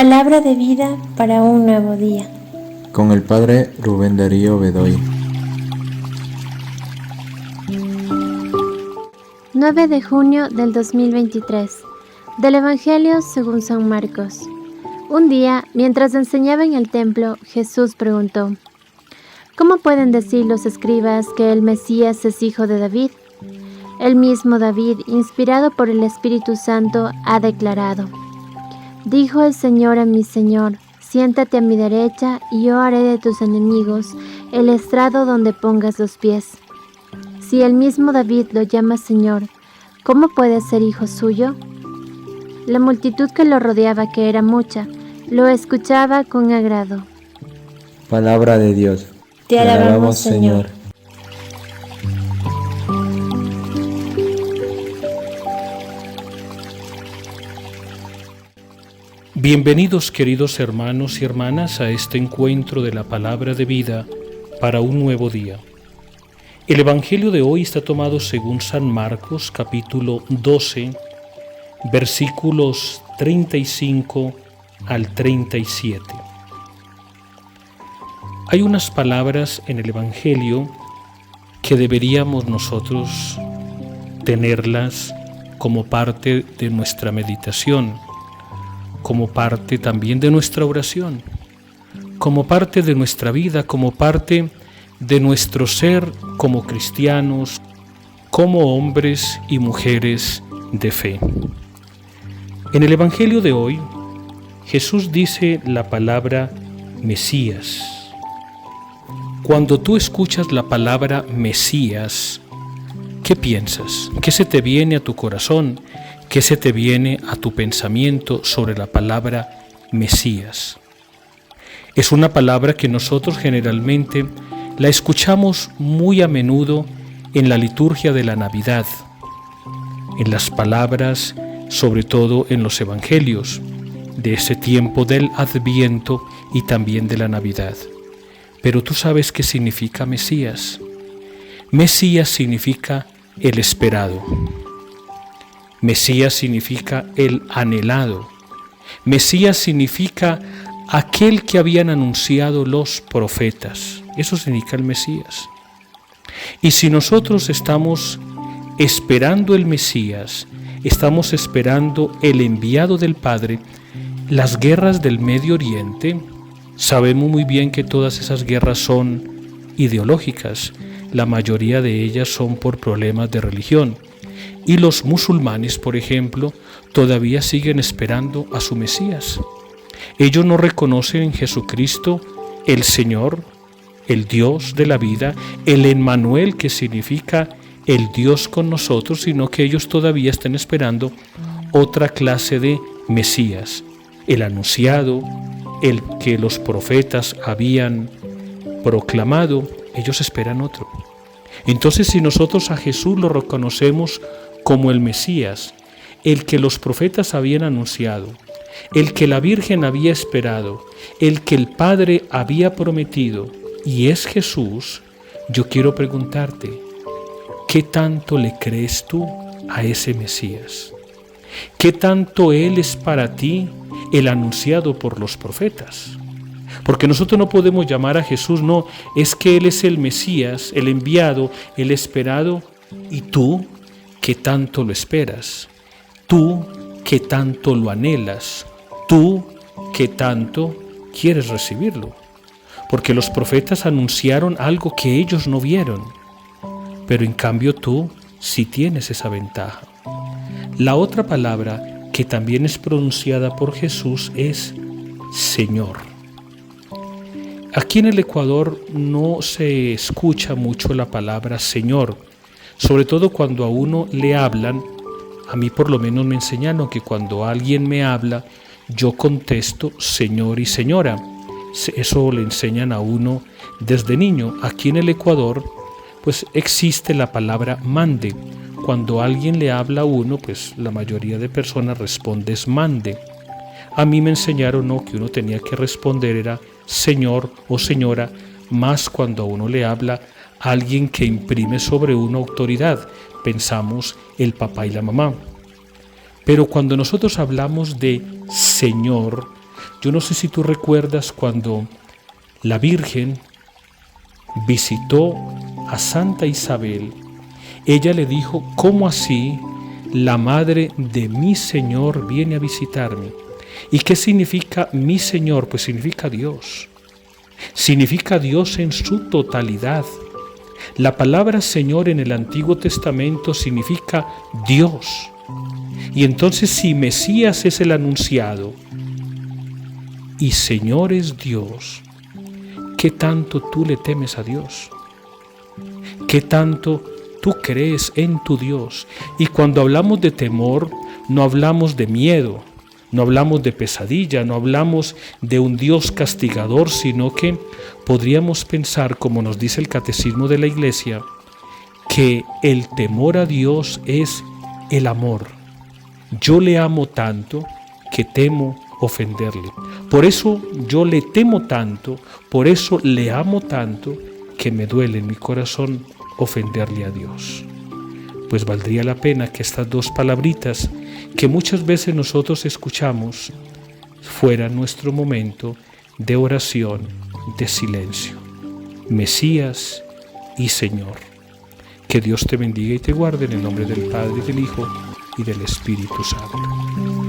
Palabra de vida para un nuevo día. Con el Padre Rubén Darío Bedoy. 9 de junio del 2023. Del Evangelio según San Marcos. Un día, mientras enseñaba en el templo, Jesús preguntó: ¿Cómo pueden decir los escribas que el Mesías es hijo de David? El mismo David, inspirado por el Espíritu Santo, ha declarado: Dijo el Señor a mi Señor: siéntate a mi derecha y yo haré de tus enemigos el estrado donde pongas los pies. Si el mismo David lo llama Señor, ¿cómo puede ser hijo suyo? La multitud que lo rodeaba, que era mucha, lo escuchaba con agrado. Palabra de Dios. Te alabamos, Señor. Bienvenidos, queridos hermanos y hermanas, a este encuentro de la palabra de vida para un nuevo día. El Evangelio de hoy está tomado según San Marcos, capítulo 12, versículos 35 al 37. Hay unas palabras en el Evangelio que deberíamos nosotros tenerlas como parte de nuestra meditación, como parte también de nuestra oración, como parte de nuestra vida, como parte de nuestro ser como cristianos, como hombres y mujeres de fe. En el Evangelio de hoy, Jesús dice la palabra Mesías. Cuando tú escuchas la palabra Mesías, ¿qué piensas? ¿Qué se te viene a tu corazón? ¿Qué se te viene a tu pensamiento sobre la palabra Mesías? Es una palabra que nosotros generalmente la escuchamos muy a menudo en la liturgia de la Navidad, en las palabras, sobre todo en los evangelios, de ese tiempo del Adviento y también de la Navidad. Pero tú sabes qué significa Mesías. Mesías significa el esperado. Mesías significa el anhelado. Mesías significa aquel que habían anunciado los profetas. Eso significa el Mesías. Y si nosotros estamos esperando el Mesías, estamos esperando el enviado del Padre, las guerras del Medio Oriente, sabemos muy bien que todas esas guerras son ideológicas. La mayoría de ellas son por problemas de religión. Y los musulmanes, por ejemplo, todavía siguen esperando a su Mesías. Ellos no reconocen en Jesucristo el Señor, el Dios de la vida, el Emmanuel, que significa el Dios con nosotros, sino que ellos todavía están esperando otra clase de Mesías, el anunciado, el que los profetas habían proclamado. Ellos esperan otro. Entonces, si nosotros a Jesús lo reconocemos como el Mesías, el que los profetas habían anunciado, el que la Virgen había esperado, el que el Padre había prometido, y es Jesús, yo quiero preguntarte, ¿qué tanto le crees tú a ese Mesías? ¿Qué tanto Él es para ti el anunciado por los profetas? Porque nosotros no podemos llamar a Jesús, no, es que Él es el Mesías, el enviado, el esperado, y tú, ¿qué tanto lo esperas? Tú, ¿qué tanto lo anhelas? Tú, ¿qué tanto quieres recibirlo? Porque los profetas anunciaron algo que ellos no vieron, pero en cambio tú sí tienes esa ventaja. La otra palabra que también es pronunciada por Jesús es Señor. Aquí en el Ecuador no se escucha mucho la palabra Señor, sobre todo cuando a uno le hablan. A mí por lo menos me enseñaron que cuando alguien me habla, yo contesto Señor y Señora. Eso le enseñan a uno desde niño. Aquí en el Ecuador, pues existe la palabra mande. Cuando alguien le habla a uno, pues la mayoría de personas responde es mande. A mí me enseñaron no, que uno tenía que responder era Señor o Señora, más cuando a uno le habla a alguien que imprime sobre uno autoridad. Pensamos el papá y la mamá. Pero cuando nosotros hablamos de Señor, Yo no sé si tú recuerdas cuando la Virgen visitó a Santa Isabel. Ella le dijo: ¿cómo así la madre de mi Señor viene a visitarme? ¿Y qué significa mi Señor? Pues significa Dios. Significa Dios en su totalidad. La palabra Señor en el Antiguo Testamento significa Dios. Y entonces, si Mesías es el anunciado y Señor es Dios, ¿qué tanto tú le temes a Dios? ¿Qué tanto tú crees en tu Dios? Y cuando hablamos de temor, no hablamos de miedo, no hablamos de pesadilla, no hablamos de un Dios castigador, sino que podríamos pensar, como nos dice el Catecismo de la Iglesia, que el temor a Dios es el amor. Yo le amo tanto que temo ofenderle. Por eso yo le temo tanto, por eso le amo tanto, que me duele en mi corazón ofenderle a Dios. Pues valdría la pena que estas dos palabritas que muchas veces nosotros escuchamos fuera nuestro momento de oración, de silencio. Mesías y Señor. Que Dios te bendiga y te guarde en el nombre del Padre, del Hijo y del Espíritu Santo.